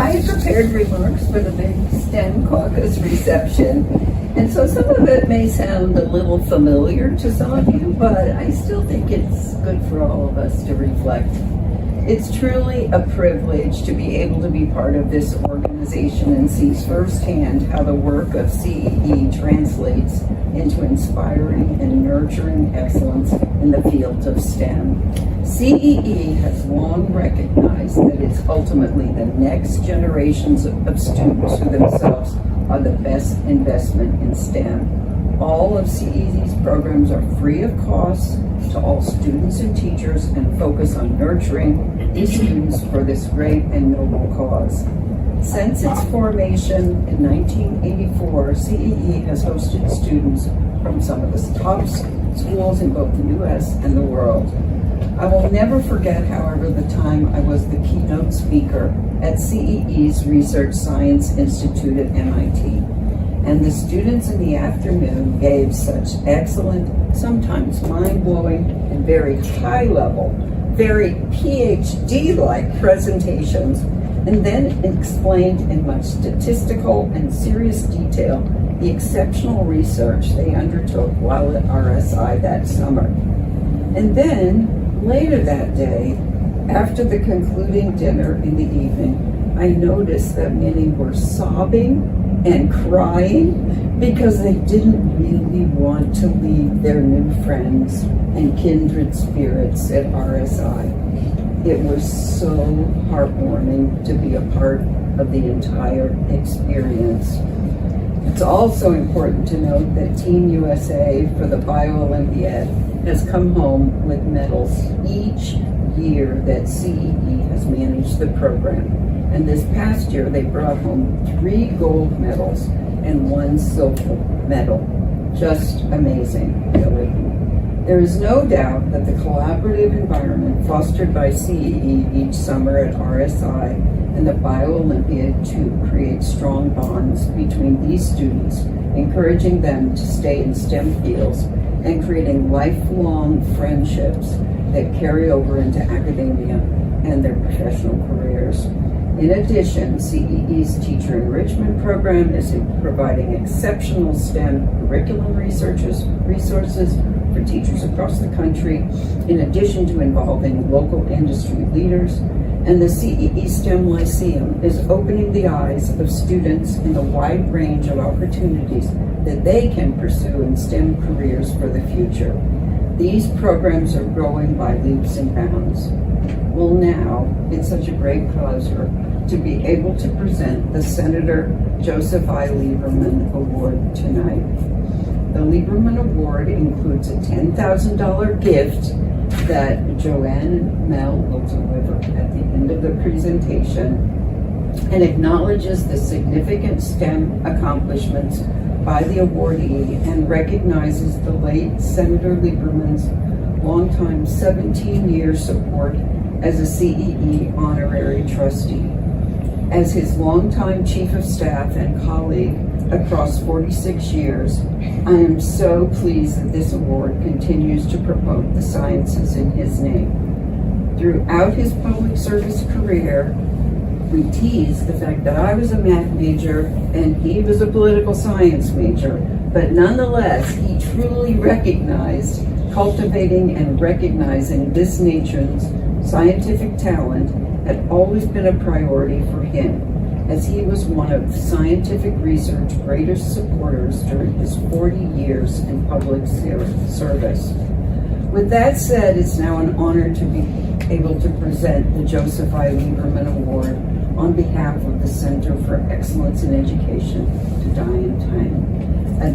I had prepared remarks for the big STEM caucus reception, and so some of it may sound a little familiar to some of you, but I still think it's good for all of us to reflect. It's truly a privilege to be able to be part of this organization and see firsthand how the work of CEE translates into inspiring and nurturing excellence in the field of STEM. CEE has long recognized that it's ultimately the next generations of students who themselves are the best investment in STEM. All of CEE's programs are free of cost to all students and teachers and focus on nurturing these students for this great and noble cause. Since its formation in 1984, CEE has hosted students from some of the top schools in both the U.S. and the world. I will never forget, however, the time I was the keynote speaker at CEE's Research Science Institute at MIT. And the students in the afternoon gave such excellent, sometimes mind-blowing, and very high-level, very PhD-like presentations, and then explained in much statistical and serious detail the exceptional research they undertook while at RSI that summer. And then, later that day, after the concluding dinner in the evening, I noticed that many were sobbing and crying because they didn't really want to leave their new friends and kindred spirits at RSI. It was so heartwarming to be a part of the entire experience. It's also important to note that Team USA for the Bio-Olympiad has come home with medals each year that CEE has managed the program. And this past year, they brought home 3 gold medals and 1 silver medal. Just amazing, really. There is no doubt that the collaborative environment fostered by CEE each summer at RSI and the Bio-Olympiad too creates strong bonds between these students, encouraging them to stay in STEM fields and creating lifelong friendships that carry over into academia and their professional careers. In addition, CEE's Teacher Enrichment Program is providing exceptional STEM curriculum resources for teachers across the country, in addition to involving local industry leaders. And the CEE STEM Lyceum is opening the eyes of students in the wide range of opportunities that they can pursue in STEM careers for the future. These programs are growing by leaps and bounds. Well, now, it's such a great pleasure to be able to present the Senator Joseph I. Lieberman Award tonight. The Lieberman Award includes a $10,000 gift that Joanne and Mel will deliver at the end of the presentation and acknowledges the significant STEM accomplishments by the awardee and recognizes the late Senator Lieberman's longtime 17-year support as a CEE Honorary Trustee. As his longtime Chief of Staff and colleague across 46 years, I am so pleased that this award continues to promote the sciences in his name. Throughout his public service career, we teased the fact that I was a math major and he was a political science major, but nonetheless, he truly recognized cultivating and recognizing this nation's scientific talent had always been a priority for him, as he was one of scientific research greatest supporters during his 40 years in public service. With that said, it's now an honor to be able to present the Joseph I. Lieberman Award on behalf of the Center for Excellence in Education to Diane Tang, a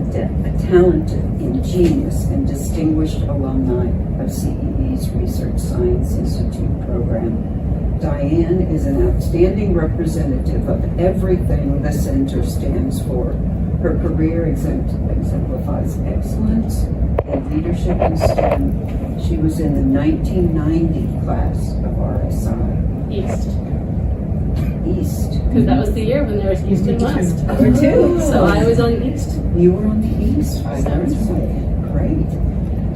talented, ingenious, and distinguished alumni of CEE's Research Science Institute program. Diane is an outstanding representative of everything the Center stands for. Her career exemplifies excellence and leadership in STEM. She was in the 1990 class of RSI. East. Because that was the year when there was East and West. Too. So I was on East. You were on the East. I learned something. Great.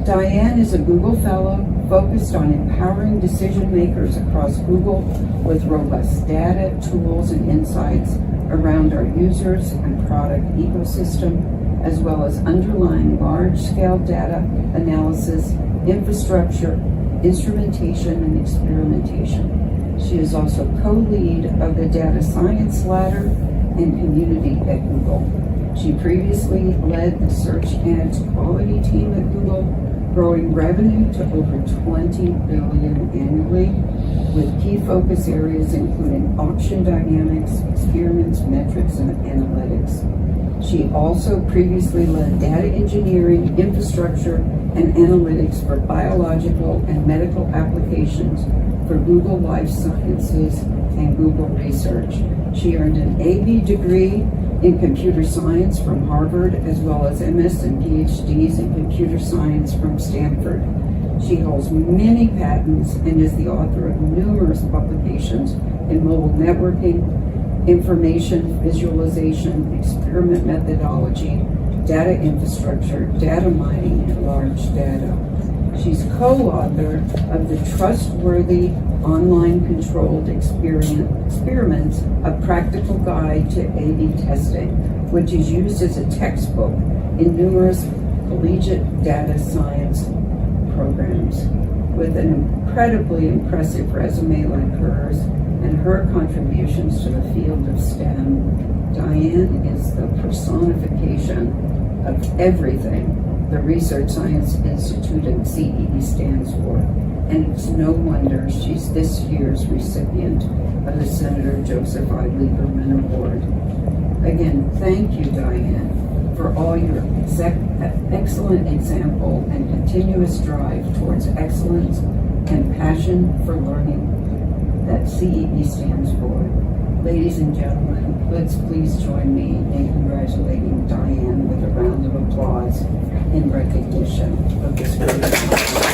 Diane is a Google Fellow, focused on empowering decision makers across Google with robust data, tools, and insights around our users and product ecosystem, as well as underlying large-scale data analysis, infrastructure, instrumentation, and experimentation. She is also co-lead of the Data Science Ladder and Community at Google. She previously led the Search Ads Quality team at Google, growing revenue to over $20 billion annually, with key focus areas including auction dynamics, experiments, metrics, and analytics. She also previously led data engineering, infrastructure, and analytics for biological and medical applications for Google Life Sciences and Google Research. She earned an AB degree in computer science from Harvard, as well as MS and PhDs in computer science from Stanford. She holds many patents and is the author of numerous publications in mobile networking, information visualization, experiment methodology, data infrastructure, data mining, and large data. She's co-author of the Trustworthy Online Controlled Experiments, a practical guide to A/B testing, which is used as a textbook in numerous collegiate data science programs. With an incredibly impressive resume like hers and her contributions to the field of STEM, Diane is the personification of everything the Research Science Institute and CEE stands for. And it's no wonder she's this year's recipient of the Senator Joseph I. Lieberman Award. Again, thank you, Diane, for all your excellent example and continuous drive towards excellence and passion for learning that CEE stands for. Ladies and gentlemen, let's please join me in congratulating Diane with a round of applause in recognition of this great accomplishment.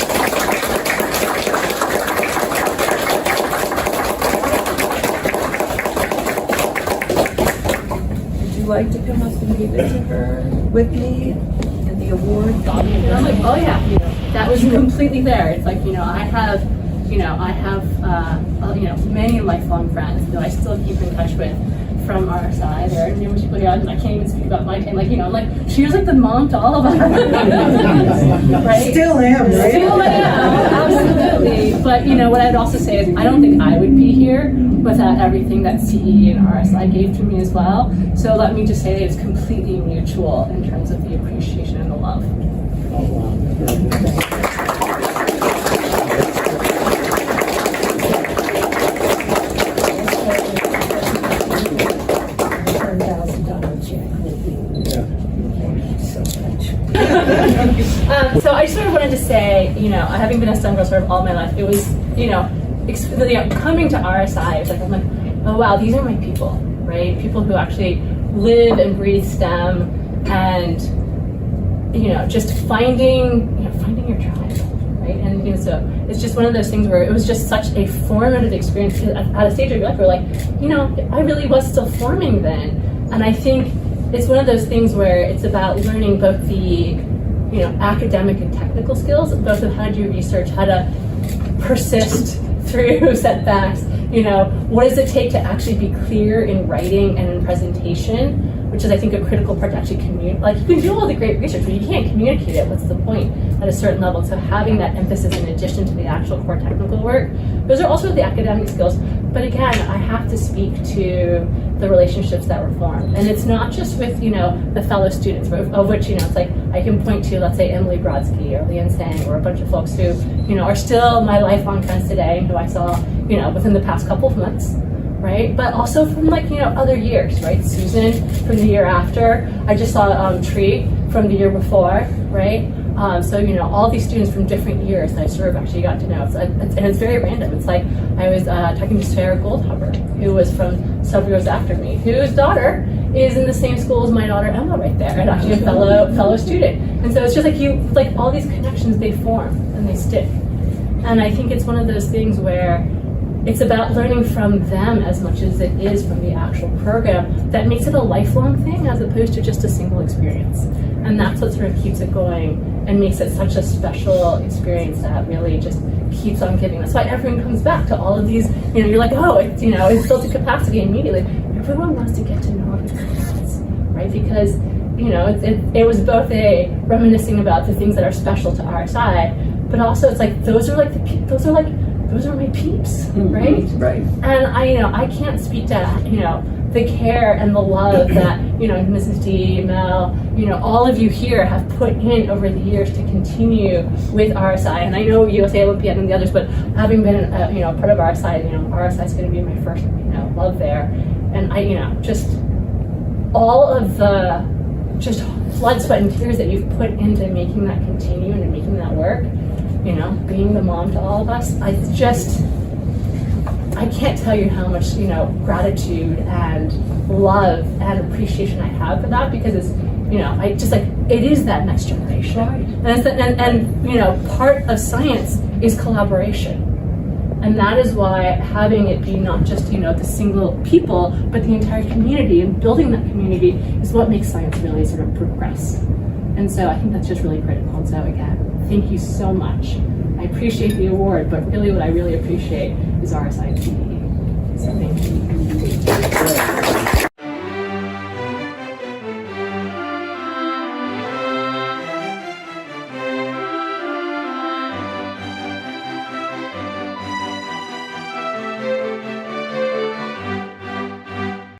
Would you like to come up and give it to her with me and the award? And I'm like, oh yeah, that was completely there. It's like, I have many lifelong friends that I still keep in touch with from our side. There are numerous people here, and I can't even speak about my time. I'm like, she was like the mom to all of us. Right? Still am, right? Still am, absolutely. But what I'd also say is I don't think I would be here without everything that CEE and RSI gave to me as well. So let me just say that it's completely mutual in terms of the appreciation and the love. So I sort of wanted to say, having been a STEM girl sort of all my life, it was, coming to RSI, it's like, I'm like, oh wow, these are my people, right? People who actually live and breathe STEM, and, just finding your tribe, right? And, so it's just one of those things where it was just such a formative experience at a stage of your life where I really was still forming then. And I think it's one of those things where it's about learning both the academic and technical skills, both of how to do research, how to persist through setbacks, what does it take to actually be clear in writing and in presentation, which is I think a critical part to actually communicate. Like, you can do all the great research, but you can't communicate it. What's the point at a certain level? So having that emphasis in addition to the actual core technical work, those are also the academic skills. But again, I have to speak to the relationships that were formed. And it's not just with, the fellow students, of which, it's like, I can point to, let's say, Emily Brodsky or Diane Tang or a bunch of folks who, are still my lifelong friends today, who I saw, within the past couple of months, right? But also from other years, right? Susan from the year after. I just saw Tree from the year before, right? So, all these students from different years that I sort of actually got to know. And it's very random. It's like I was talking to Sarah Goldhuber, who was from several years after me, whose daughter is in the same school as my daughter Emma right there, and actually a fellow student. And so it's just like all these connections, they form and they stick. And I think it's one of those things where it's about learning from them as much as it is from the actual program that makes it a lifelong thing as opposed to just a single experience, And that's what sort of keeps it going and makes it such a special experience that really just keeps on giving. That's why everyone comes back to all of these, you're like, oh, it's built to capacity immediately. Everyone wants to get to know everybody else, right? Because, it was both a reminiscing about the things that are special to RSI, but also it's like, those are my peeps, right? Right. And I can't speak to, the care and the love that, Mrs. D, Mel, all of you here have put in over the years to continue with RSI. And I know USA Olympiad and the others, but having been, part of RSI, RSI is going to be my first, love there. And just all of the blood, sweat, and tears that you've put into making that continue and making that work, being the mom to all of us, I can't tell you how much, gratitude and love and appreciation I have for that, because it's, it is that next generation. Right. And part of science is collaboration. And that is why having it be not just, the single people, but the entire community, and building that community is what makes science really sort of progress. And so I think that's just really critical. And so again, thank you so much. I appreciate the award, but really what I really appreciate is RSI and CEE. So thank you.